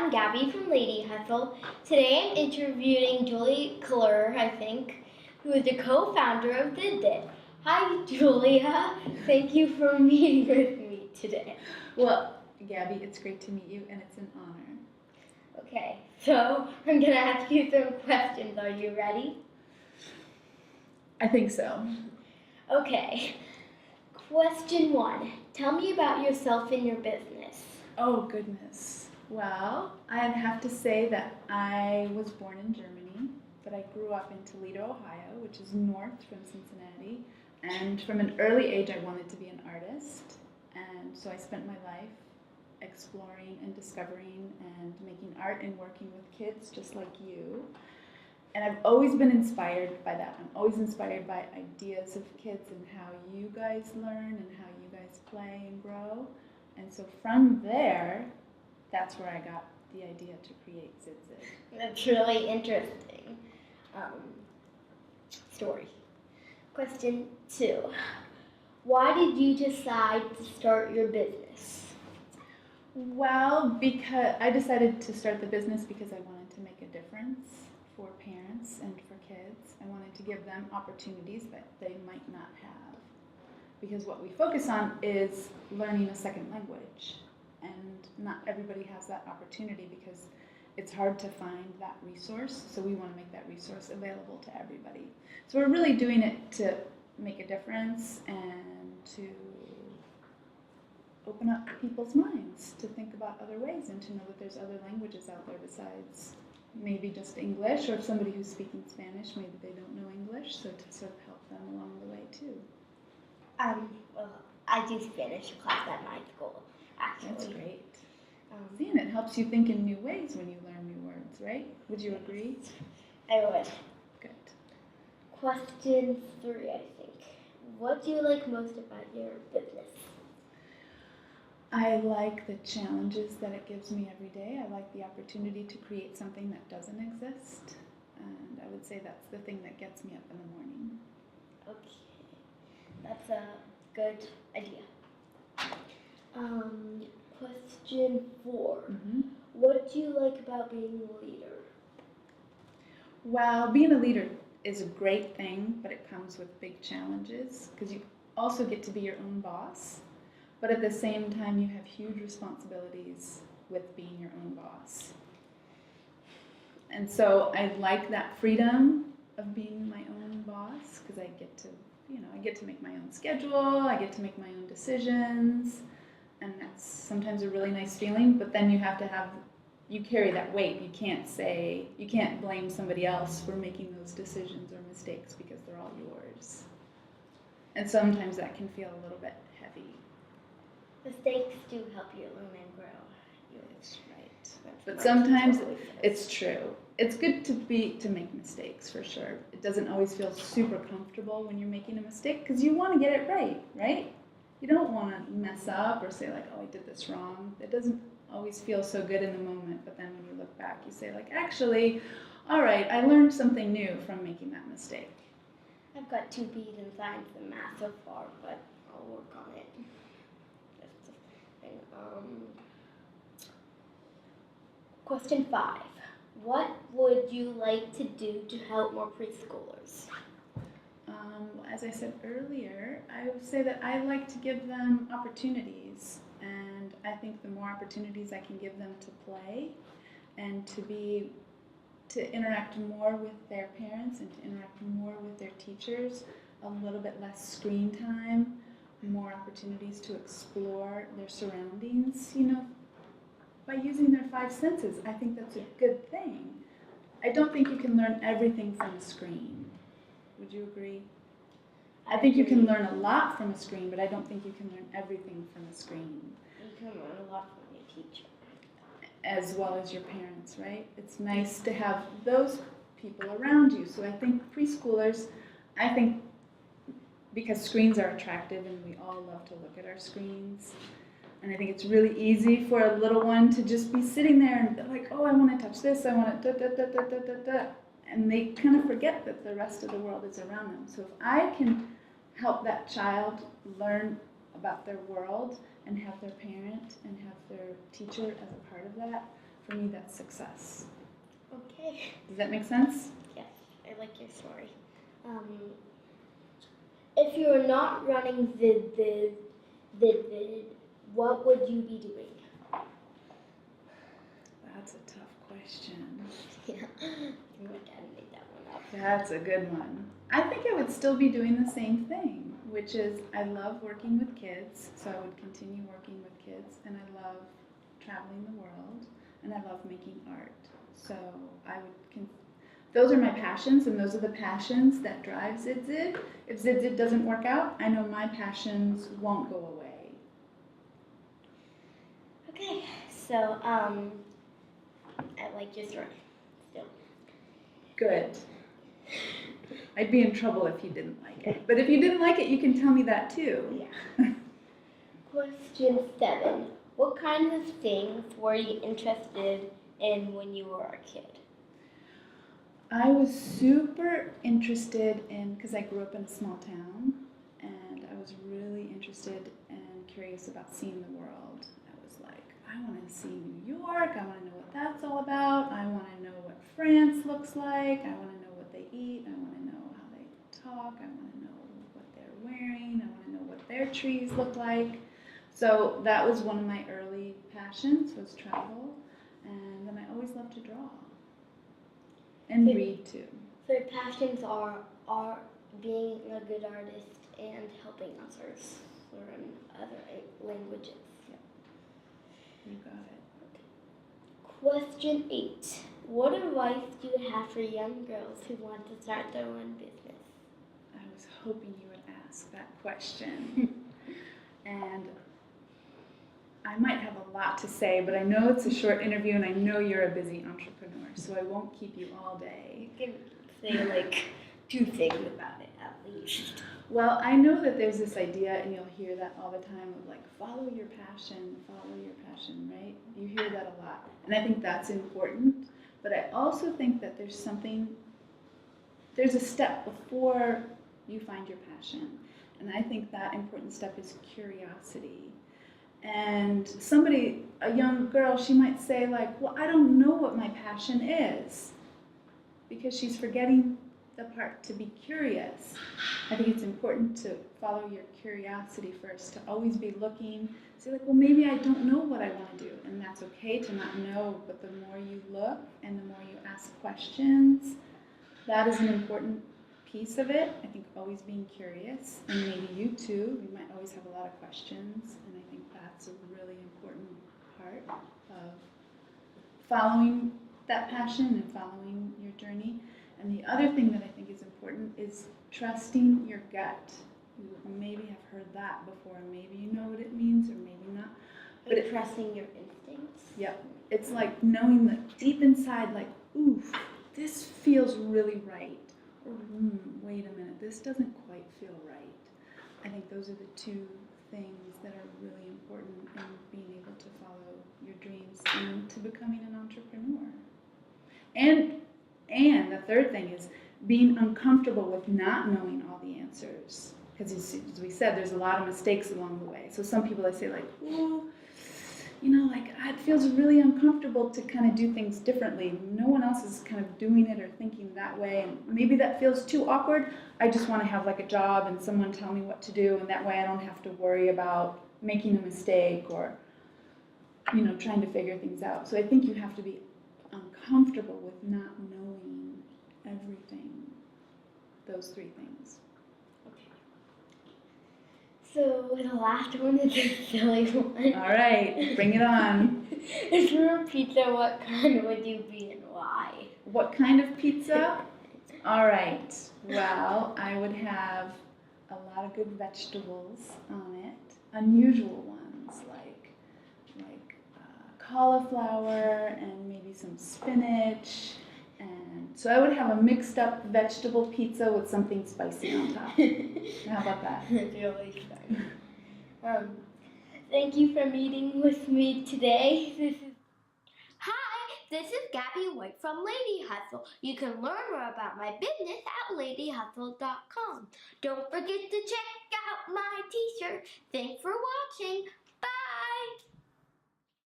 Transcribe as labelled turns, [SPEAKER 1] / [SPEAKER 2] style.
[SPEAKER 1] I'm Gabby from Lady Hustle. Today I'm interviewing Julie Klear, I think, who is the co-founder of Zid Zid. Hi, Julia. Thank you for meeting with me today.
[SPEAKER 2] Well, Gabby, it's great to meet you, and it's an honor.
[SPEAKER 1] Okay, so I'm going to ask you some questions. Are you ready?
[SPEAKER 2] I think so.
[SPEAKER 1] Okay. Question 1. Tell me about yourself and your business.
[SPEAKER 2] Oh, goodness. Well, I'd have to say that I was born in Germany, but I grew up in Toledo, Ohio, which is north from Cincinnati. And from an early age, I wanted to be an artist. And so I spent my life exploring and discovering and making art and working with kids just like you. And I've always been inspired by that. I'm always inspired by ideas of kids and how you guys learn and how you guys play and grow. And so from there, that's where I got the idea to create Zid Zid.
[SPEAKER 1] That's really interesting story. Question 2. Why did you decide to start your business?
[SPEAKER 2] Well, because I decided to start the business because I wanted to make a difference for parents and for kids. I wanted to give them opportunities that they might not have. Because what we focus on is learning a second language. And not everybody has that opportunity because it's hard to find that resource. So we want to make that resource available to everybody. So we're really doing it to make a difference and to open up people's minds to think about other ways and to know that there's other languages out there besides maybe just English, or if somebody who's speaking Spanish, maybe they don't know English, so to sort of help them along the way too.
[SPEAKER 1] Well, I do Spanish class at my school, actually.
[SPEAKER 2] That's great. See, and it helps you think in new ways when you learn new words, right? Would you agree?
[SPEAKER 1] I would.
[SPEAKER 2] Good.
[SPEAKER 1] Question 3, I think. What do you like most about your business?
[SPEAKER 2] I like the challenges that it gives me every day. I like the opportunity to create something that doesn't exist. And I would say that's the thing that gets me up in the morning.
[SPEAKER 1] Okay, that's a good idea. Question 4. What do you like about being a leader?
[SPEAKER 2] Well, being a leader is a great thing, but it comes with big challenges because you also get to be your own boss. But at the same time, you have huge responsibilities with being your own boss. And so I like that freedom of being my own boss because I get to make my own schedule, I get to make my own decisions, and that's sometimes a really nice feeling, but then you carry that weight. You can't blame somebody else for making those decisions or mistakes because they're all yours. And sometimes that can feel a little bit heavy.
[SPEAKER 1] Mistakes do help you learn and grow.
[SPEAKER 2] That's right. But sometimes it's true. It's good to make mistakes for sure. It doesn't always feel super comfortable when you're making a mistake because you want to get it right? You don't want to mess up or say like, oh, I did this wrong. It doesn't always feel so good in the moment, but then when you look back, you say like, actually, all right, I learned something new from making that mistake.
[SPEAKER 1] I've got 2 B's in science and math so far, but I'll work on it. That's the thing. Question 5. What would you like to do to help more preschoolers?
[SPEAKER 2] As I said earlier, I would say that I like to give them opportunities, and I think the more opportunities I can give them to play and to interact more with their parents and to interact more with their teachers, a little bit less screen time, more opportunities to explore their surroundings, by using their 5 senses. I think that's a good thing. I don't think you can learn everything from a screen. Would you agree? I think you can learn a lot from a screen, but I don't think you can learn everything from a screen.
[SPEAKER 1] You can learn a lot from your teacher.
[SPEAKER 2] As well as your parents, right? It's nice to have those people around you. So I think preschoolers, because screens are attractive and we all love to look at our screens, and I think it's really easy for a little one to just be sitting there and be like, oh, I want to touch this, I want to da. And they kind of forget that the rest of the world is around them. So if I can help that child learn about their world and have their parent and have their teacher as a part of that, For me, that's success.
[SPEAKER 1] Okay.
[SPEAKER 2] Does that make sense?
[SPEAKER 1] Yes, I like your story. If you were not running Zid, what would you be doing?
[SPEAKER 2] That's a tough question.
[SPEAKER 1] Yeah, my dad made that one up.
[SPEAKER 2] That's a good one. I think I would still be doing the same thing, which is I love working with kids, so I would continue working with kids, and I love traveling the world, and I love making art. So I would, those are my passions, and those are the passions that drive Zid Zid. If Zid Zid doesn't work out, I know my passions won't go away.
[SPEAKER 1] Okay, so I like your story still.
[SPEAKER 2] Good. I'd be in trouble if you didn't like it. But if you didn't like it, you can tell me that too.
[SPEAKER 1] Yeah. Question 7. What kinds of things were you interested in when you were a kid?
[SPEAKER 2] I was super interested in, because I grew up in a small town, and I was really interested and curious about seeing the world. I was like, I want to see New York, I want to know what that's all about, I want to know what France looks like, I want to know what they eat, I want to know how they talk, I want to know what they're wearing, I want to know what their trees look like. So that was one of my early passions, was travel, and then I always loved to draw. And read too.
[SPEAKER 1] So your passions are being a good artist and helping others learn other languages.
[SPEAKER 2] Yep. You got it.
[SPEAKER 1] Question 8. What advice do you have for young girls who want to start their own business?
[SPEAKER 2] I was hoping you would ask that question. And I might have a lot to say, but I know it's a short interview and I know you're a busy entrepreneur, so I won't keep you all day.
[SPEAKER 1] You can say like 2 things about it at least.
[SPEAKER 2] Well, I know that there's this idea, and you'll hear that all the time, of like, follow your passion, right? You hear that a lot. And I think that's important, but I also think that there's a step before you find your passion. And I think that important step is curiosity. And a young girl, she might say like, well, I don't know what my passion is, because she's forgetting the part to be curious. I think it's important to follow your curiosity first, to always be looking, say like, well, maybe I don't know what I want to do, and that's okay to not know, but the more you look and the more you ask questions, that is an important piece of it. I think always being curious, and maybe you too, you might always have a lot of questions, and I think that's a really important part of following that passion and following your journey. And the other thing that I think is important is trusting your gut. You maybe have heard that before, maybe you know what it means or maybe not.
[SPEAKER 1] But trusting your instincts?
[SPEAKER 2] Yep. It's like knowing that deep inside, like, oof, this feels really right. Or, wait a minute, this doesn't quite feel right. I think those are the 2 things that are really important in being able to follow your dreams and to becoming an entrepreneur. And the third thing is being uncomfortable with not knowing all the answers. Because as we said, there's a lot of mistakes along the way. So some people, I say like, ooh, it feels really uncomfortable to kind of do things differently. No one else is kind of doing it or thinking that way. And maybe that feels too awkward. I just want to have like a job and someone tell me what to do. And that way I don't have to worry about making a mistake or, trying to figure things out. So I think you have to be uncomfortable with not knowing everything. Those 3 things.
[SPEAKER 1] Okay. So the last one is a silly one.
[SPEAKER 2] All right, bring it on.
[SPEAKER 1] If you were a pizza, what kind would you be and why?
[SPEAKER 2] What kind of pizza? All right. Well, I would have a lot of good vegetables on it. Unusual ones like cauliflower and maybe some spinach. And so I would have a mixed up vegetable pizza with something spicy on top. How about that?
[SPEAKER 1] It's really fun. Thank you for meeting with me today. This is Gabby White from Lady Hustle. You can learn more about my business at ladyhustle.com. Don't forget to check out my t-shirt. Thanks for watching.